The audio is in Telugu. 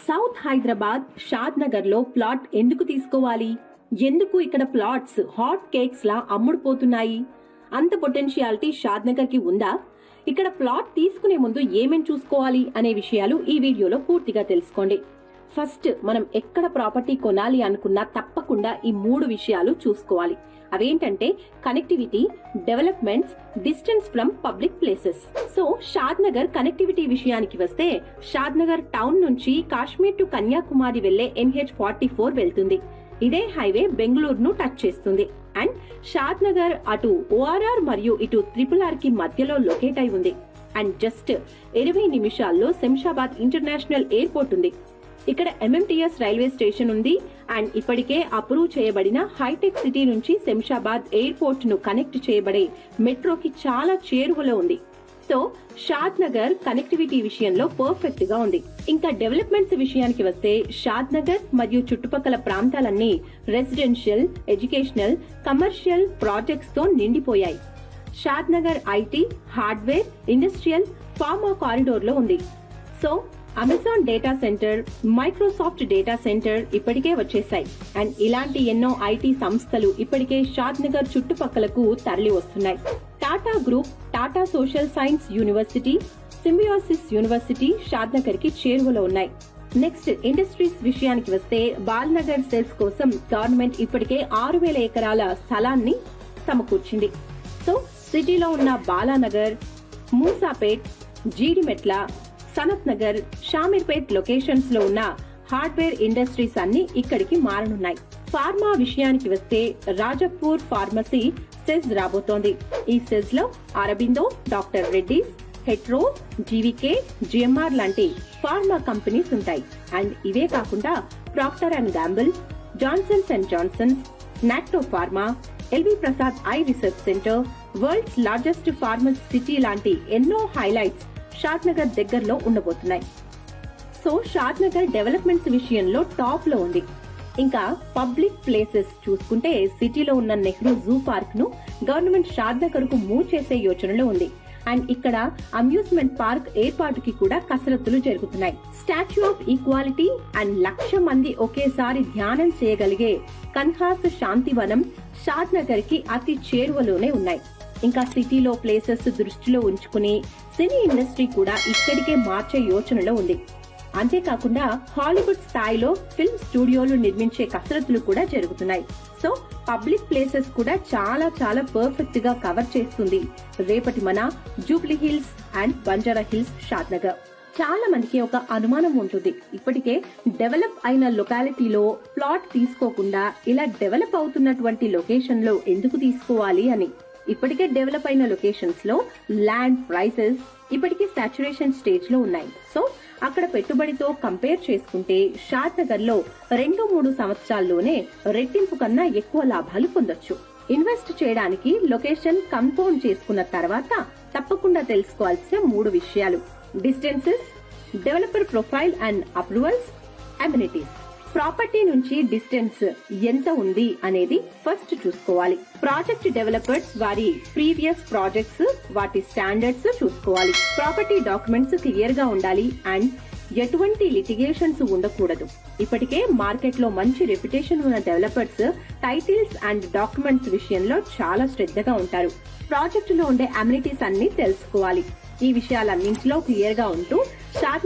సౌత్ హైదరాబాద్ షాద్ నగర్ లో ప్లాట్ ఎందుకు తీసుకోవాలి? ఎందుకు ఇక్కడ ప్లాట్స్ హాట్ కేక్స్ లా అమ్ముడుపోతున్నాయి? అంత పొటెన్షియాలిటీ షాద్ నగర్ కి ఉందా? ఇక్కడ ప్లాట్ తీసుకునే ముందు ఏమేం చూసుకోవాలి అనే విషయాలు ఈ వీడియోలో పూర్తిగా తెలుసుకోండి. ఫస్ట్, మనం ఎక్కడ ప్రాపర్టీ కొనాలి అనుకున్నా తప్పకుండా ఈ 3 విషయాలు చూసుకోవాలి. అవేంటంటే connectivity, developments, distance from public places. So Shad Nagar connectivity విషయానికి వస్తే, షాద్ నగర్ టౌన్ నుంచి కాశ్మీర్ టు కన్యాకుమారి వెళ్లే NH44 వెళ్తుంది. ఇదే హైవే బెంగళూరును టచ్ చేస్తుంది. అండ్ షాద్ నగర్ అటు ORR మరియు ఇటు RRR కి మధ్యలో లొకేట్ అయి ఉంది. అండ్ జస్ట్ 20 నిమిషాల్లో శంషాబాద్ ఇంటర్నేషనల్ ఎయిర్పోర్ట్ ఉంది. ఇక్కడ MMTS రైల్వే స్టేషన్ ఉంది. అండ్ ఇప్పటికే అప్రూవ్ చేయబడిన హైటెక్ సిటీ నుంచి శంషాబాద్ ఎయిర్పోర్ట్ ను కనెక్ట్ చేయబడే మెట్రోకి చాలా చేరువలో ఉంది. సో షాద్ నగర్ కనెక్టివిటీ విషయంలో పర్ఫెక్ట్ గా ఉంది. ఇంకా డెవలప్మెంట్స్ విషయానికి వస్తే, షాద్ నగర్ మరియు చుట్టుపక్కల ప్రాంతాలన్నీ రెసిడెన్షియల్, ఎడ్యుకేషనల్, కమర్షియల్ ప్రాజెక్ట్స్ తో నిండిపోయాయి. Shadnagar IT, hardware, industrial, pharma corridor లో ఉంది. So Amazon data centre, Microsoft data centre ఇప్పటికే వచ్చేసాయి. అండ్ ఇలాంటి ఎన్నో IT సంస్థలు ఇప్పటికే షాద్ నగర్ చుట్టుపక్కలకు తరలి వస్తున్నాయి. Tata group, Tata social science university, Symbiosis university Shadnagar కి చేరువలో ఉన్నాయి. నెక్స్ట్, ఇండస్ట్రీస్ విషయానికి వస్తే, బాల్నగర్ సెస్ కోసం గవర్నమెంట్ ఇప్పటికే 6,000 ఎకరాల స్థలాన్ని సమకూర్చింది. సో సిటీలో ఉన్న బాలానగర్, మూసాపేట్, జీడిమెట్ల, సనత్ నగర్, షామీర్పేట్ లొకేషన్స్ లో ఉన్న హార్డ్వేర్ ఇండస్ట్రీస్ అన్ని ఇక్కడికి మారనున్నాయి. ఫార్మా విషయానికి వస్తే, రాజపూర్ ఫార్మసీ సెజ్ రాబోతోంది. ఈ సెజ్ లో Aurobindo, doctor Reddy's, Hetero, GVK, GMR లాంటి ఫార్మా కంపెనీస్ ఉంటాయి. అండ్ ఇవే కాకుండా Procter and Gamble, Johnsons and Johnsons, నాక్టో pharma, LV Prasad eye research centre, world's largest pharmacy city లాంటి ఎన్నో హైలైట్స్ షాద్ నగర్ దగ్గరలో ఉండబోతున్నాయి. సో షాద్ నగర్ డెవలప్మెంట్స్ విషయంలో టాప్ లో ఉంది. ఇంకా పబ్లిక్ ప్లేసెస్ చూసుకుంటే, సిటీలో ఉన్న నెహ్రూ జూ పార్క్ ను గవర్నమెంట్ షాద్ నగర్ కు మూవ్ చేసే యోచనలో ఉంది. అండ్ ఇక్కడ అమ్యూజ్మెంట్ పార్క్ ఏర్పాటుకి కూడా కసరత్తులు జరుగుతున్నాయి. స్టాచ్యూ ఆఫ్ ఈక్వాలిటీ అండ్ 1,00,000 మంది ఒకేసారి ధ్యానం చేయగలిగే కన్హాస్ శాంతివనం షాద్ నగర్ కి అతి చేరువలోనే ఉన్నాయి. ఇంకా సిటీలో ప్లేసెస్ దృష్టిలో ఉంచుకుని సినీ ఇండస్ట్రీ కూడా ఇక్కడికే మార్చే యోచనలో ఉంది. అంతేకాకుండా హాలీవుడ్ స్థాయిలో ఫిల్మ్ స్టూడియోలు నిర్మించే కసరత్తులు కూడా జరుగుతున్నాయి. సో పబ్లిక్ ప్లేసెస్ కూడా చాలా చాలా పర్ఫెక్ట్ గా కవర్ చేస్తుంది రేపటి మన జూబ్లీ హిల్స్ అండ్ బంజారా హిల్స్ షాద్ నగర్. చాలా మందికి ఒక అనుమానం ఉంటుంది, ఇప్పటికే డెవలప్ అయిన లొకాలిటీలో ప్లాట్ తీసుకోకుండా ఇలా డెవలప్ అవుతున్నటువంటి లొకేషన్ లో ఎందుకు తీసుకోవాలి అని. ఇప్పటికే డెవలప్ అయిన లొకేషన్స్ లో ల్యాండ్ ప్రైసెస్ ఇప్పటికే సాచురేషన్ స్టేజ్ లో ఉన్నాయి. సో అక్కడ పెట్టుబడితో కంపేర్ చేసుకుంటే షాద్ నగర్ లో 2-3 సంవత్సరాల్లోనే రెట్టింపు కన్నా ఎక్కువ లాభాలు పొందొచ్చు. ఇన్వెస్ట్ చేయడానికి లొకేషన్ కన్ఫర్మ్ చేసుకున్న తర్వాత తప్పకుండా తెలుసుకోవాల్సిన 3 విషయాలు: distances, developer profile and approvals, amenities. Property నుంచి డిస్టెన్స్ ఎంత ఉంది అనేది ఫస్ట్ చూసుకోవాలి. ప్రాజెక్ట్ డెవలపర్స్ వారి ప్రీవియస్ ప్రాజెక్ట్స్, వాటి స్టాండర్డ్స్ చూసుకోవాలి. ప్రాపర్టీ డాక్యుమెంట్స్ క్లియర్ గా ఉండాలి అండ్ ఎటువంటి లిటిగేషన్స్ ఉండకూడదు. ఇప్పటికే మార్కెట్ లో మంచి రెప్యుటేషన్ ఉన్న డెవలపర్స్ టైటిల్స్ అండ్ డాక్యుమెంట్స్ విషయంలో చాలా శ్రద్ధగా ఉంటారు. ప్రాజెక్ట్ లో ఉండే అమ్యూనిటీస్ అన్ని తెలుసుకోవాలి. ఈ విషయాలన్నింటిలో క్లియర్ గా ఉంటూ షాద్